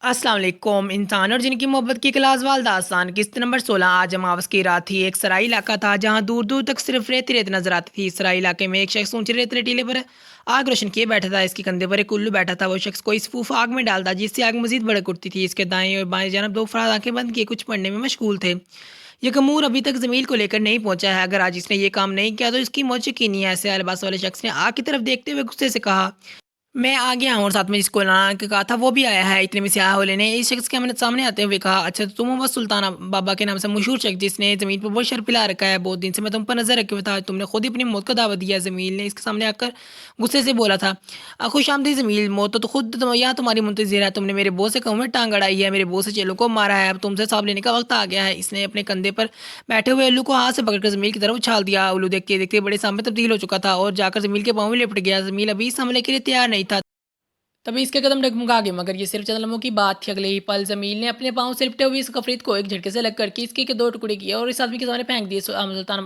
السلام علیکم۔ انسان اور جن کی محبت کی کلاس والدہ آسان قسط نمبر 16۔ آج اماوس کی رات تھی۔ ایک سرائی علاقہ تھا جہاں دور دور تک صرف ریت ریت نظر آتی تھی۔ سرائی علاقے میں ایک شخص اونچے ریتلے ٹیلے پر آگ روشن کیے بیٹھا تھا۔ اس کے کندھے پر ایک الو بیٹھا تھا۔ وہ شخص کوئی سفوف آگ میں ڈالتا جس سے آگ مزید بھڑک اٹھتی تھی۔ اس کے دائیں اور بائیں جانب دو افراد آنکھیں بند کیے کچھ پڑھنے میں مشغول تھے۔ یہ کمور ابھی تک زمین کو لے کر نہیں پہنچا ہے۔ اگر آج اس نے یہ کام نہیں کیا تو اس کی موت یقینی ہے۔ سیاہ لباس والے شخص نے آگ کی طرف دیکھتے ہوئے غصے سے کہا، میں آ گیا ہوں اور ساتھ میں جس کو لانا کے کہا تھا وہ بھی آیا ہے۔ اتنے میں سیاہ والے نے اس شخص کے سامنے آتے ہوئے کہا، اچھا تو تم ہو وہ سلطان بابا کے نام سے مشہور شخص جس نے زمین پر بہت شر پلا رکھا ہے؟ بہت دن سے میں تم پر نظر رکھے ہوئے تھا، تم نے خود ہی اپنی موت کا دعوت دیا۔ زمین نے اس کے سامنے آ کر غصے سے بولا تھا، خوش آمدید زمین، موت تو خود یہاں تمہاری منتظر ہے۔ تم نے میرے بو سے کہوں میں ٹانگ اڑائی ہے، میرے بو سے چیلوں کو مارا ہے، اب تم سے حساب لینے کا وقت آ گیا ہے۔ اس نے اپنے کندھے پر بیٹھے ہوئے الو کو ہاتھ سے پکڑ کر زمین کی طرف اچھال دیا۔ الو دیکھتے دیکھتے بڑے سانپ میں تبدیل ہو چکا تھا اور جا کر زمین کے پاؤں میں لپٹ گیا۔ زمین ابھی اس حملے کے لیے تیار نہیں تھا، تبھی اس کے قدم ڈگمگا گئے، مگر یہ صرف چند لمحوں کی بات تھی۔ اگلے ہی پل زمین نے اپنے پاؤں سے لپٹے ہوئے اس کفریت کو ایک جھٹکے سے لگ کر کے اس کے دو ٹکڑے کیے اور اس آدمی کے سامنے پھینک دیے۔ سلطان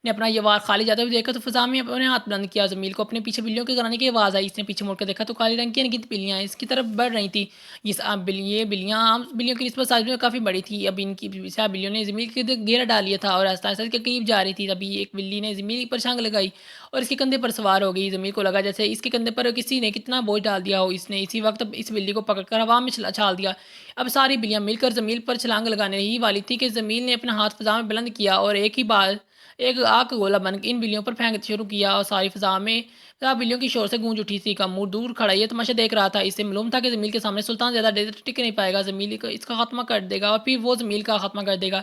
نے اپنا یہ وار خالی جاتے ہوئے دیکھا تو فضا میں اپنے ہاتھ بلند کیا۔ زمین کو اپنے پیچھے بلیوں کے گرانے کی آواز آئی۔ اس نے پیچھے مڑ کر دیکھا تو کالے رنگ کی انگنت بلیاں اس کی طرف بڑھ رہی تھیں۔ یہ بلیاں عام بلیوں کی نسبت سائز میں کافی بڑی تھی۔ اب ان کی سیاہ بلیوں نے زمین کے گھیرا ڈال لیا تھا اور آہستہ آہستہ کے قریب جا رہی تھی۔ تبھی ایک بلی نے زمین پر چھانگ لگائی اور اس کے کندھے پر سوار ہو گئی۔ زمین کو لگا جیسے اس کے کندھے پر کسی نے کتنا بوجھ ڈال دیا ہو۔ اس نے اسی وقت اس بلی کو پکڑ کر ہوا میں چھال دیا۔ اب ساری بلیاں مل کر زمین پر چھلانگ لگانے ہی والی تھی کہ زمین نے اپنا ہاتھ فضا میں بلند کیا اور ایک ہی بار ایک آگ کا گولا بن ان بلیوں پر پھینکنا شروع کیا اور ساری فضا بلیوں کی شور سے گونج اٹھی تھی۔ کمور دور کھڑا یہ تماشا دیکھ رہا تھا۔ اس سے معلوم تھا کہ زمین کے سامنے سلطان زیادہ دیر ٹک نہیں پائے گا۔ زمین اس کا خاتمہ کر دے گا اور پھر وہ زمین کا خاتمہ کر دے گا۔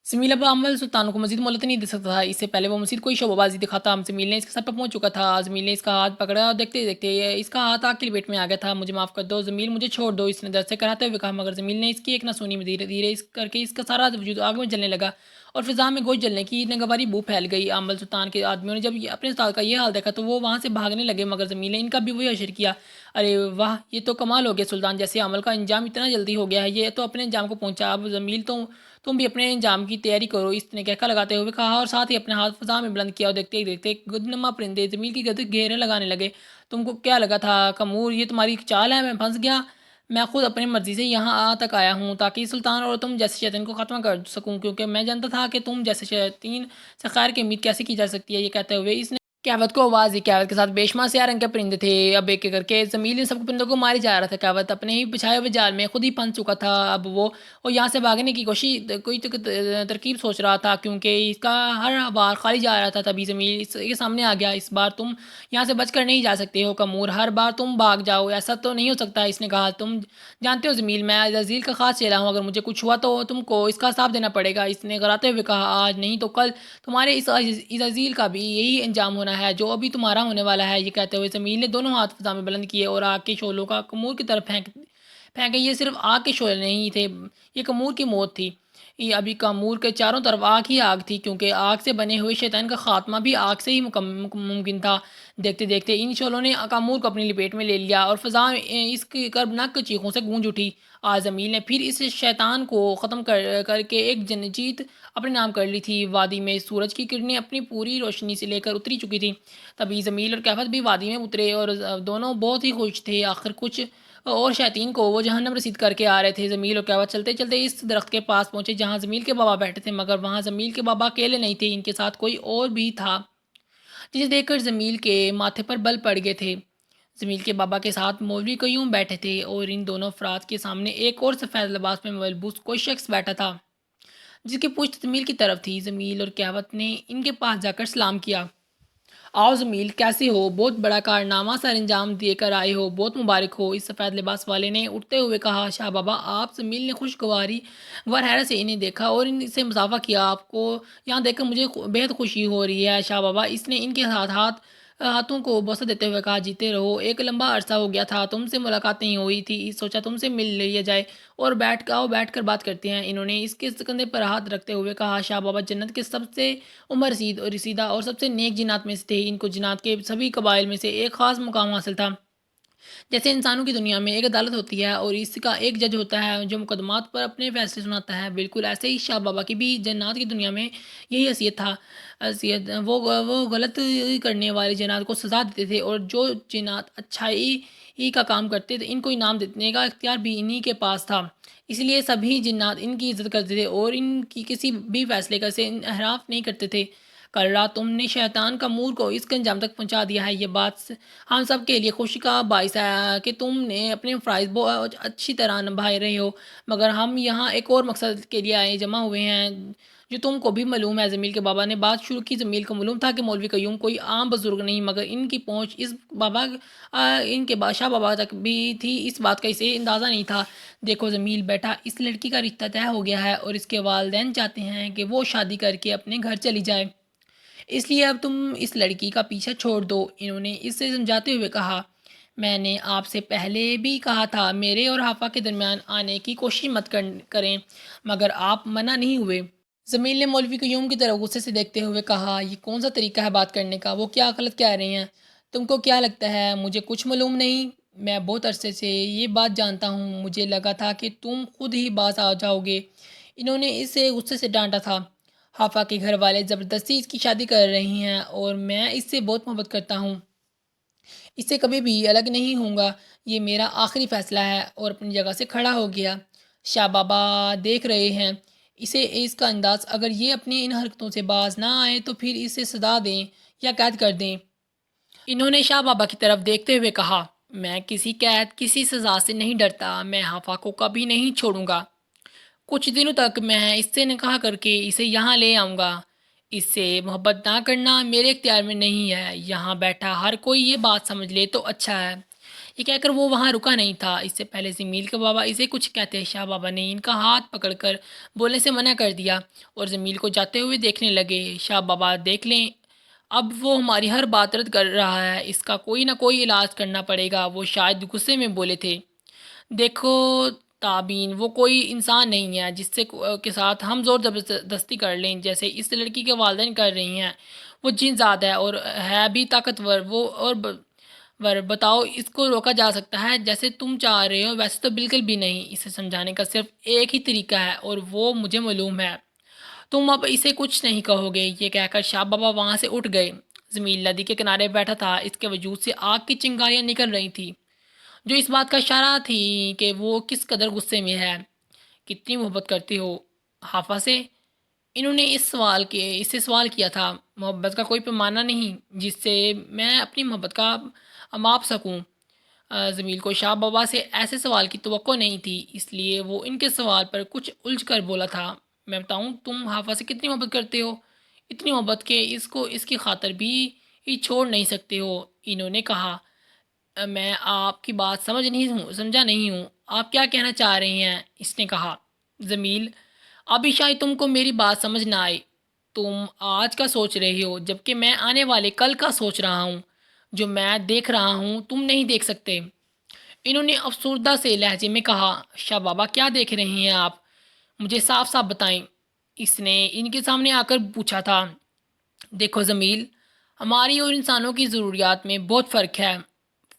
زمیل اب عمل سلطان کو مزید مہلت نہیں دے سکتا تھا، اس سے پہلے وہ مزید کوئی شعبہ بازی دکھاتا۔ زمیل نے اس کے سر پر پہنچ چکا تھا۔ زمیل نے اس کا ہاتھ پکڑا اور دیکھتے دیکھتے اس کا ہاتھ آگ کی لپیٹ میں آ گیا تھا۔ مجھے معاف کر دو زمیل، مجھے چھوڑ دو، اس نے درد سے کراتے ہوئے کہا، مگر زمیل نے اس کی ایک نہ سنی۔ دھیرے دھیرے اس کر کے اس کا سارا وجود آگ میں جلنے لگا اور فضا میں گوشت جلنے کی ناگواری بو پھیل گئی۔ عمل سلطان کے آدمیوں نے جب اپنے استاد کا یہ حال دیکھا تو وہ وہاں سے بھاگنے لگے، مگر زمیل نے ان کا بھی وہی اشر کیا، ارے واہ، یہ تو کمال ہو گیا سلطان، جیسے عمل کا انجام اتنا جلدی ہو گیا ہے، یہ تو اپنے انجام کو پہنچا۔ اب زمیل تم بھی اپنے انجام کی تیاری کرو، اس نے کہکا لگاتے ہوئے کہا اور ساتھ ہی اپنے ہاتھ فضا میں بلند کیا اور دیکھتے ہی دیکھتے گدنما پرندے زمین کی گرد گھیرے لگانے لگے۔ تم کو کیا لگا تھا کمور، یہ تمہاری چال ہے؟ میں پھنس گیا، میں خود اپنی مرضی سے یہاں تک آیا ہوں تاکہ سلطان اور تم جیسے شیطان کو ختم کر سکوں، کیونکہ میں جانتا تھا کہ تم جیسے شیطان سے خیر کی امید کیسے کی جا سکتی ہے۔ یہ کہتے ہوئے اس نے کیوت کو آواز دی۔ کیوت کے ساتھ بے شمار سیاہ رنگ کے پرندے تھے۔ اب ایک ایک کر کے زمین ان سب پرندوں کو مارے جا رہا تھا۔ کیوت اپنے ہی بچھائے ہوئے جال میں خود ہی پھنس چکا تھا۔ اب وہ یہاں سے بھاگنے کی کوئی ترکیب سوچ رہا تھا، کیونکہ اس کا ہر بار خالی جا رہا تھا۔ تبھی زمین اس کے سامنے آ گیا، اس بار تم یہاں سے بچ کر نہیں جا سکتے ہو کمور، ہر بار تم بھاگ جاؤ، ایسا تو نہیں ہو سکتا۔ اس نے کہا، تم جانتے ہو زمین، میں عزازیل کا خاص چیلا ہوں، اگر مجھے کچھ ہوا تو تم کو اس کا حساب دینا پڑے گا۔ اس نے غراتے ہوئے کہا، آج نہیں تو کل تمہارے اس عزازیل کا بھی یہی انجام ہونا ہے جو ابھی تمہارا ہونے والا ہے۔ یہ کہتے ہوئے زمین نے دونوں ہاتھ فضا میں بلند کیے اور آگ کے شعلوں کا کمور کی طرف پھینکے۔ یہ صرف آگ کے شعلے نہیں تھے، یہ کمور کی موت تھی۔ ابھی کامور کے چاروں طرف آگ ہی آگ تھی، کیونکہ آگ سے بنے ہوئے شیطان کا خاتمہ بھی آگ سے ہی ممکن تھا۔ دیکھتے دیکھتے ان شعلوں نے کامور کو اپنی لپیٹ میں لے لیا اور فضا اس کی کربناک چیخوں سے گونج اٹھی۔ آج زمین نے پھر اس شیطان کو ختم کر کے ایک جیت اپنے نام کر لی تھی۔ وادی میں سورج کی کرنیں اپنی پوری روشنی سے لے کر اتری چکی تھی۔ تبھی زمیل اور کیفت بھی وادی میں اترے اور دونوں بہت ہی خوش تھے، آخر کچھ اور شیاطین کو وہ جہنم رسید کر کے آ رہے تھے۔ زمیل اور کیفت چلتے چلتے اس درخت کے پاس پہنچے جہاں زمیل کے بابا بیٹھے تھے، مگر وہاں زمیل کے بابا اکیلے نہیں تھے، ان کے ساتھ کوئی اور بھی تھا، جسے دیکھ کر زمیل کے ماتھے پر بل پڑ گئے تھے۔ زمیل کے بابا کے ساتھ مولوی قیوم بیٹھے تھے اور ان دونوں افراد کے سامنے ایک اور سفید لباس میں ملبوس کوئی شخص بیٹھا تھا جس کی پشت زمیل کی طرف تھی۔ زمیل اور کیفت نے ان کے پاس جا کر سلام کیا۔ آؤ زمیل، کیسے ہو؟ بہت بڑا کارنامہ سر انجام دے کر آئے ہو، بہت مبارک ہو، اس سفید لباس والے نے اٹھتے ہوئے کہا۔ شاہ بابا آپ؟ زمیل نے خوشگوار حیرت سے انہیں دیکھا اور ان سے مصافحہ کیا۔ آپ کو یہاں دیکھ کر مجھے بہت خوشی ہو رہی ہے شاہ بابا، اس نے ان کے ہاتھوں کو بوسہ دیتے ہوئے کہا۔ جیتے رہو، ایک لمبا عرصہ ہو گیا تھا تم سے ملاقات نہیں ہوئی تھی، سوچا تم سے مل لیا جائے اور بیٹھ کر بات کرتے ہیں۔ انہوں نے اس کے کندھے پر ہاتھ رکھتے ہوئے کہا، شاہ بابا جنت کے سب سے عمر رسیدہ اور سب سے نیک جنات میں سے تھے، ان کو جنات کے سبھی قبائل میں سے ایک خاص مقام حاصل تھا۔ جیسے انسانوں کی دنیا میں ایک عدالت ہوتی ہے اور اس کا ایک جج ہوتا ہے جو مقدمات پر اپنے فیصلے سناتا ہے، بالکل ایسے ہی شاہ بابا کی بھی جنات کی دنیا میں یہی حیثیت تھا۔ حیثیت وہ غلط کرنے والے جنات کو سزا دیتے تھے، اور جو جنات اچھائی ہی کا کام کرتے تھے ان کو انعام دینے کا اختیار بھی انہی کے پاس تھا۔ اس لیے سبھی جنات ان کی عزت کرتے تھے اور ان کی کسی بھی فیصلے کا سے انحراف نہیں کرتے تھے۔ کل رات تم نے شیطان کا مور کو اس کے انجام تک پہنچا دیا ہے، یہ بات ہم سب کے لیے خوشی کا باعث ہے کہ تم نے اپنے فرائض بہت اچھی طرح نبھائے رہے ہو، مگر ہم یہاں ایک اور مقصد کے لیے آئے جمع ہوئے ہیں جو تم کو بھی معلوم ہے۔ جمیل کے بابا نے بات شروع کی۔ جمیل کو معلوم تھا کہ مولوی قیوم کوئی عام بزرگ نہیں، مگر ان کی پہنچ اس بابا ان کے بادشاہ بابا تک بھی تھی، اس بات کا اسے اندازہ نہیں تھا۔ دیکھو جمیل بیٹا، اس لڑکی کا رشتہ طے ہو گیا ہے اور اس کے والدین چاہتے ہیں کہ وہ شادی کر کے اپنے گھر چلی جائے، اس لیے اب تم اس لڑکی کا پیچھا چھوڑ دو۔ انہوں نے اس سے سمجھاتے ہوئے کہا، میں نے آپ سے پہلے بھی کہا تھا میرے اور حافظ کے درمیان آنے کی کوشش مت کریں، مگر آپ منع نہیں ہوئے۔ زمیل نے مولوی قیوم کی طرف غصے سے دیکھتے ہوئے کہا، یہ کون سا طریقہ ہے بات کرنے کا؟ وہ کیا غلط کہہ رہے ہیں؟ تم کو کیا لگتا ہے مجھے کچھ معلوم نہیں؟ میں بہت عرصے سے یہ بات جانتا ہوں، مجھے لگا تھا کہ تم خود ہی باز آ جاؤ گے۔ انہوں نے اسے غصے سے ڈانٹا تھا۔ حافظ کے گھر والے زبردستی اس کی شادی کر رہی ہیں اور میں اس سے بہت محبت کرتا ہوں، اس سے کبھی بھی الگ نہیں ہوں گا، یہ میرا آخری فیصلہ ہے، اور اپنی جگہ سے کھڑا ہو گیا۔ شاہ بابا دیکھ رہے ہیں اسے، اس کا انداز، اگر یہ اپنی ان حرکتوں سے باز نہ آئے تو پھر اسے سزا دیں یا قید کر دیں۔ انہوں نے شاہ بابا کی طرف دیکھتے ہوئے کہا، میں کسی قید کسی سزا سے نہیں ڈرتا، میں حافظ کو کبھی نہیں چھوڑوں گا۔ کچھ دنوں تک میں اس سے نکاح کر کے اسے یہاں لے آؤں گا، اس سے محبت نہ کرنا میرے اختیار میں نہیں ہے۔ یہاں بیٹھا ہر کوئی یہ بات سمجھ لے تو اچھا ہے۔ یہ کہہ کر وہ وہاں رکا نہیں تھا۔ اس سے پہلے جمیل کے بابا اسے کچھ کہتے، شاہ بابا نے ان کا ہاتھ پکڑ کر بولنے سے منع کر دیا اور جمیل کو جاتے ہوئے دیکھنے لگے۔ شاہ بابا دیکھ لیں، اب وہ ہماری ہر بات رد کر رہا ہے، اس کا کوئی نہ کوئی علاج کرنا پڑے گا۔ وہ شاید غصے میں بولے تھے، دیکھو تابین، وہ کوئی انسان نہیں ہے جس سے کے ساتھ ہم زور زبردستی کر لیں جیسے اس لڑکی کے والدین کر رہی ہیں۔ وہ جن ذات ہے اور ہے بھی طاقتور، وہ اور بتاؤ اس کو روکا جا سکتا ہے جیسے تم چاہ رہے ہو؟ ویسے تو بالکل بھی نہیں۔ اسے سمجھانے کا صرف ایک ہی طریقہ ہے اور وہ مجھے معلوم ہے، تم اب اسے کچھ نہیں کہو گے۔ یہ کہہ کر شاہ بابا وہاں سے اٹھ گئے۔ جمیل ندی کے کنارے بیٹھا تھا، اس کے وجود سے آگ کی چنگاریاں نکل رہی تھیں جو اس بات کا اشارہ تھی کہ وہ کس قدر غصے میں ہے۔ کتنی محبت کرتے ہو حافظ سے؟ انہوں نے اس سے سوال کیا تھا۔ محبت کا کوئی پیمانہ نہیں جس سے میں اپنی محبت کا ماپ سکوں۔ جمیل کو شاہ بابا سے ایسے سوال کی توقع نہیں تھی، اس لیے وہ ان کے سوال پر کچھ الجھ کر بولا تھا، میں بتاؤں تم حافظ سے کتنی محبت کرتے ہو؟ اتنی محبت کہ اس کی خاطر بھی ہی چھوڑ نہیں سکتے ہو۔ انہوں نے کہا، میں آپ کی بات سمجھا نہیں ہوں، آپ کیا کہنا چاہ رہی ہیں؟ اس نے کہا، جمیل ابھی شاید تم کو میری بات سمجھ نہ آئے، تم آج کا سوچ رہے ہو جبکہ میں آنے والے کل کا سوچ رہا ہوں۔ جو میں دیکھ رہا ہوں تم نہیں دیکھ سکتے۔ انہوں نے افسردہ سے لہجے میں کہا، شاہ بابا کیا دیکھ رہے ہیں آپ؟ مجھے صاف صاف بتائیں۔ اس نے ان کے سامنے آ کر پوچھا تھا۔ دیکھو جمیل، ہماری اور انسانوں کی ضروریات میں بہت فرق ہے۔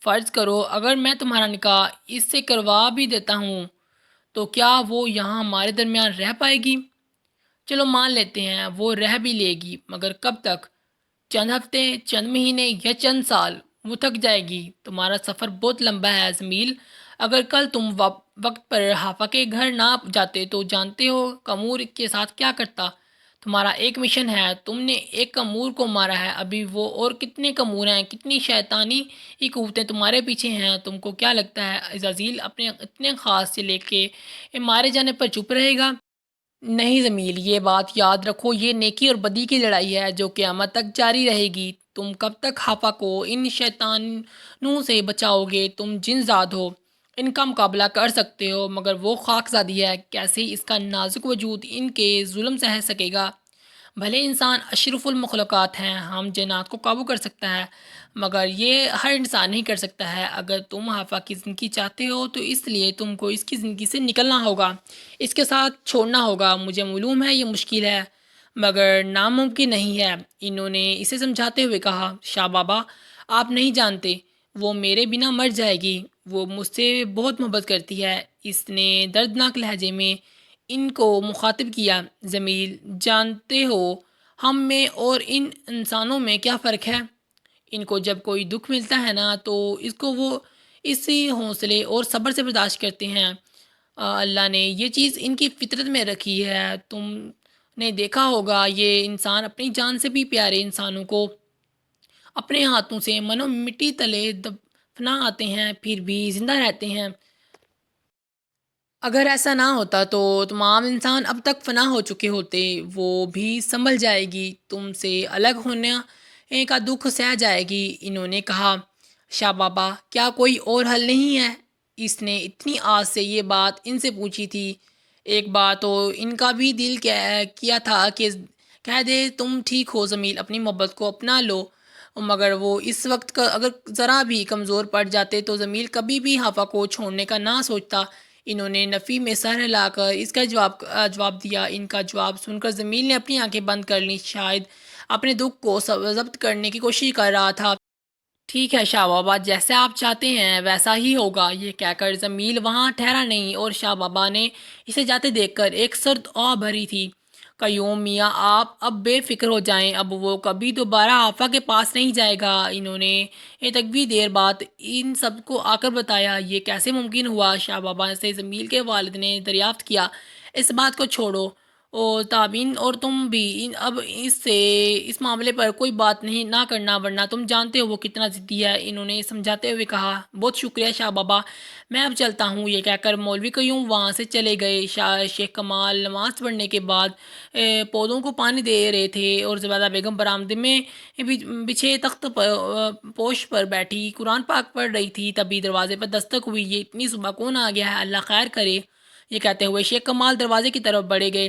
فرض کرو اگر میں تمہارا نکاح اس سے کروا بھی دیتا ہوں تو کیا وہ یہاں ہمارے درمیان رہ پائے گی؟ چلو مان لیتے ہیں وہ رہ بھی لے گی، مگر کب تک؟ چند ہفتے، چند مہینے یا چند سال؟ وہ تھک جائے گی۔ تمہارا سفر بہت لمبا ہے جمیل، اگر کل تم وقت پر حافظ کے گھر نہ جاتے تو جانتے ہو کمور کے ساتھ کیا کرتا؟ تمہارا ایک مشن ہے، تم نے ایک کمور کو مارا ہے، ابھی وہ اور کتنے کمور ہیں، کتنی شیطانی ہی قوتیں تمہارے پیچھے ہیں۔ تم کو کیا لگتا ہے عزازیل اپنے اتنے خاص سے لے کے مارے جانے پر چپ رہے گا؟ نہیں جمیل، یہ بات یاد رکھو، یہ نیکی اور بدی کی لڑائی ہے جو قیامت تک جاری رہے گی۔ تم کب تک حافظ کو ان شیطانوں سے بچاؤ گے؟ تم جن زاد ہو، ان کا مقابلہ کر سکتے ہو، مگر وہ خاک زادی ہے، کیسے اس کا نازک وجود ان کے ظلم سہہ سکے گا؟ بھلے انسان اشرف المخلوقات ہیں، ہم جنات کو قابو کر سکتا ہے، مگر یہ ہر انسان نہیں کر سکتا ہے۔ اگر تم حافظ کی زندگی چاہتے ہو تو اس لیے تم کو اس کی زندگی سے نکلنا ہوگا، اس کے ساتھ چھوڑنا ہوگا۔ مجھے معلوم ہے یہ مشکل ہے، مگر ناممکن نہیں ہے۔ انہوں نے اسے سمجھاتے ہوئے کہا، شاہ بابا آپ نہیں جانتے، وہ میرے بنا مر جائے گی، وہ مجھ سے بہت محبت کرتی ہے۔ اس نے دردناک لہجے میں ان کو مخاطب کیا، جمیل جانتے ہو ہم میں اور ان انسانوں میں کیا فرق ہے؟ ان کو جب کوئی دکھ ملتا ہے نا تو اس کو وہ اسی حوصلے اور صبر سے برداشت کرتے ہیں۔ اللہ نے یہ چیز ان کی فطرت میں رکھی ہے۔ تم نے دیکھا ہوگا یہ انسان اپنی جان سے بھی پیارے انسانوں کو اپنے ہاتھوں سے منو مٹی تلے دفنا آتے ہیں، پھر بھی زندہ رہتے ہیں۔ اگر ایسا نہ ہوتا تو تمام انسان اب تک فنا ہو چکے ہوتے۔ وہ بھی سنبھل جائے گی، تم سے الگ ہونے کا دکھ سہ جائے گی۔ انہوں نے کہا، شاہ بابا کیا کوئی اور حل نہیں ہے؟ اس نے اتنی آس سے یہ بات ان سے پوچھی تھی۔ ایک بار تو ان کا بھی دل کیا تھا کہ کہہ دے تم ٹھیک ہو زمیل، اپنی محبت کو اپنا لو، مگر وہ اس وقت کا اگر ذرا بھی کمزور پڑ جاتے تو زمیل کبھی بھی حافظ کو چھوڑنے کا نہ سوچتا۔ انہوں نے نفی میں سر ہلا کر اس کا جواب دیا۔ ان کا جواب سن کر زمیل نے اپنی آنکھیں بند کر لیں، شاید اپنے دکھ کو ضبط کرنے کی کوشش کر رہا تھا۔ ٹھیک ہے شاہ بابا، جیسے آپ چاہتے ہیں ویسا ہی ہوگا۔ یہ کہہ کر جمیل وہاں ٹھہرا نہیں اور شاہ بابا نے اسے جاتے دیکھ کر ایک سرد آہ بھری تھی۔ قیوم میاں آپ اب بے فکر ہو جائیں، اب وہ کبھی دوبارہ آفا کے پاس نہیں جائے گا۔ انہوں نے ایک طویل دیر بعد ان سب کو آ کر بتایا۔ یہ کیسے ممکن ہوا؟ شاہ بابا سے جمیل کے والد نے دریافت کیا۔ اس بات کو چھوڑو اور تابعین اور تم بھی اب اس معاملے پر کوئی بات نہیں نہ کرنا، ورنہ تم جانتے ہو وہ کتنا ضدی ہے۔ انہوں نے سمجھاتے ہوئے کہا، بہت شکریہ شاہ بابا، میں اب چلتا ہوں۔ یہ کہہ کر مولوی قیوم وہاں سے چلے گئے۔ شیخ کمال نماز پڑھنے کے بعد پودوں کو پانی دے رہے تھے اور زبیدہ بیگم برآمدے میں بچھے تخت پوش پر بیٹھی قرآن پاک پڑھ رہی تھی۔ تبھی دروازے پر دستک ہوئی۔ یہ اتنی صبح کون آ گیا ہے؟ اللہ خیر کرے، یہ کہتے ہوئے شیخ کمال دروازے کی طرف بڑھے گئے۔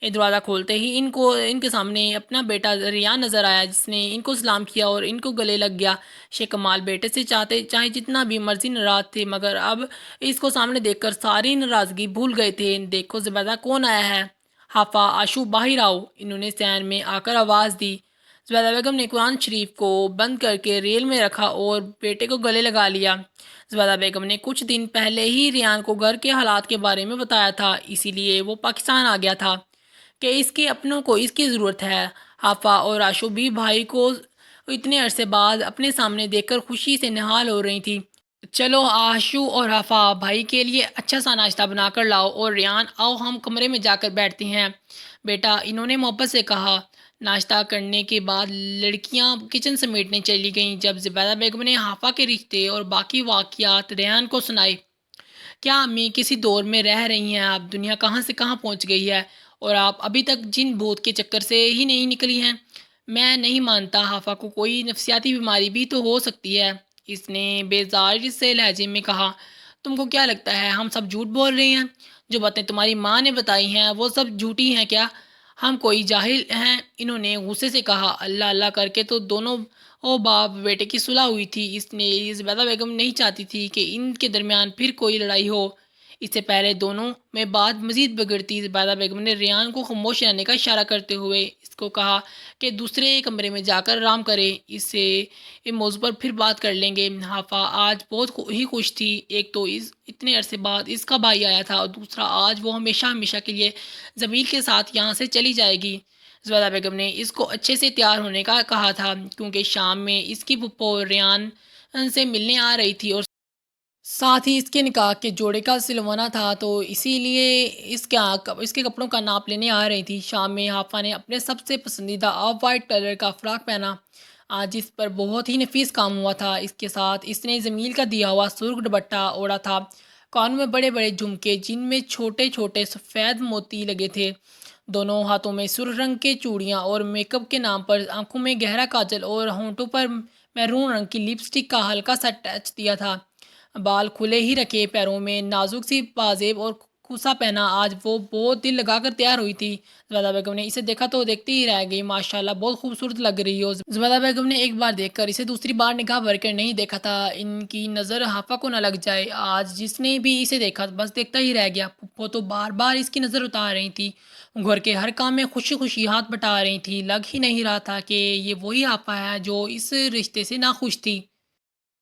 دروازہ کھولتے ہی ان کے سامنے اپنا بیٹا ریان نظر آیا، جس نے ان کو سلام کیا اور ان کو گلے لگ گیا۔ شیخ کمال بیٹے سے چاہے جتنا بھی مرضی ناراض تھے، مگر اب اس کو سامنے دیکھ کر ساری ناراضگی بھول گئے تھے۔ دیکھو زبیدہ کون آیا ہے، حافظ آشو باہر آؤ، انہوں نے صحن میں آ کر آواز دی۔ زبیدہ بیگم نے قرآن شریف کو بند کر کے ریل میں رکھا اور بیٹے کو گلے لگا لیا۔ زبیدہ بیگم نے کچھ دن پہلے ہی ریان کو گھر کے حالات کے بارے میں بتایا تھا، اسی لیے وہ پاکستان آ گیا تھا کہ اس کے اپنوں کو اس کی ضرورت ہے۔ حافظ اور آشو بھی بھائی کو اتنے عرصے بعد اپنے سامنے دیکھ کر خوشی سے نہال ہو رہی تھی۔ چلو آشو اور حافظ بھائی کے لیے اچھا سا ناشتہ بنا کر لاؤ، اور ریان آؤ ہم کمرے میں جا کر بیٹھتے ہیں بیٹا، انہوں نے محبت سے کہا۔ ناشتہ کرنے کے بعد لڑکیاں کچن سمیٹنے چلی گئیں۔ جب زبیدہ بیگم نے حافظ کے رشتے اور باقی واقعات ریان کو سنائے، کیا امی کسی دور میں رہ رہی ہیں آپ؟ دنیا کہاں سے کہاں پہنچ گئی ہے اور آپ ابھی تک جن بھوت کے چکر سے ہی نہیں نکلی ہیں؟ میں نہیں مانتا، حافظ کو کوئی نفسیاتی بیماری بھی تو ہو سکتی ہے، اس نے بیزاری سے لہجے میں کہا۔ تم کو کیا لگتا ہے ہم سب جھوٹ بول رہے ہیں؟ جو باتیں تمہاری ماں نے بتائی ہیں وہ سب جھوٹی ہیں کیا؟ ہم کوئی جاہل ہیں؟ انہوں نے غصے سے کہا۔ اللہ اللہ کر کے تو دونوں باپ بیٹے کی صلح ہوئی تھی، اس نے زبیدہ بیگم نہیں چاہتی تھی کہ ان کے درمیان پھر کوئی لڑائی ہو۔ اس سے پہلے دونوں میں بات مزید بگڑتی، زبیدہ بیگم نے ریان کو خاموش رہنے کا اشارہ کرتے ہوئے اس کو کہا کہ دوسرے کمرے میں جا کر آرام کرے، اس سے موضوع پر پھر بات کر لیں گے۔ حافظ آج بہت ہی خوش تھی، ایک تو اتنے عرصے بعد اس کا بھائی آیا تھا، اور دوسرا آج وہ ہمیشہ ہمیشہ کے لیے زمیل کے ساتھ یہاں سے چلی جائے گی۔ زبیدہ بیگم نے اس کو اچھے سے تیار ہونے کا کہا تھا، کیونکہ شام میں اس کی پھپھو ریان سے ملنے آ رہی تھی اور ساتھ ہی اس کے نکاح کے جوڑے کا سلوانا تھا، تو اسی لیے اس کے کپڑوں کا ناپ لینے آ رہی تھی۔ شام میں حافظ نے اپنے سب سے پسندیدہ آف وائٹ کلر کا فراک پہنا، آج اس پر بہت ہی نفیس کام ہوا تھا۔ اس کے ساتھ اس نے جمیل کا دیا ہوا سرخ دوپٹہ اوڑھا تھا، کانوں میں بڑے بڑے جھمکے جن میں چھوٹے چھوٹے سفید موتی لگے تھے، دونوں ہاتھوں میں سرخ رنگ کے چوڑیاں، اور میک اپ کے نام پر آنکھوں میں گہرا کاجل اور ہونٹوں پر میرون رنگ کی لپسٹک کا ہلکا سا ٹچ دیا تھا۔ بال کھلے ہی رکھے، پیروں میں نازک سی پازیب اور کھوسا پہنا، آج وہ بہت دل لگا کر تیار ہوئی تھی۔ زبیدہ بیگم نے اسے دیکھا تو دیکھتی ہی رہ گئی، ماشاءاللہ بہت خوبصورت لگ رہی ہو۔ زبیدہ بیگم نے ایک بار دیکھ کر اسے دوسری بار نگاہ بھر کر نہیں دیکھا تھا، ان کی نظر حافظ کو نہ لگ جائے۔ آج جس نے بھی اسے دیکھا بس دیکھتا ہی رہ گیا۔ پھپھو تو بار بار اس کی نظر اتار رہی تھی، گھر کے ہر کام میں خوشی خوشی ہاتھ بٹا رہی تھی، لگ ہی نہیں رہا تھا کہ یہ وہی حافظ ہے جو اس رشتے سے ناخوش تھی۔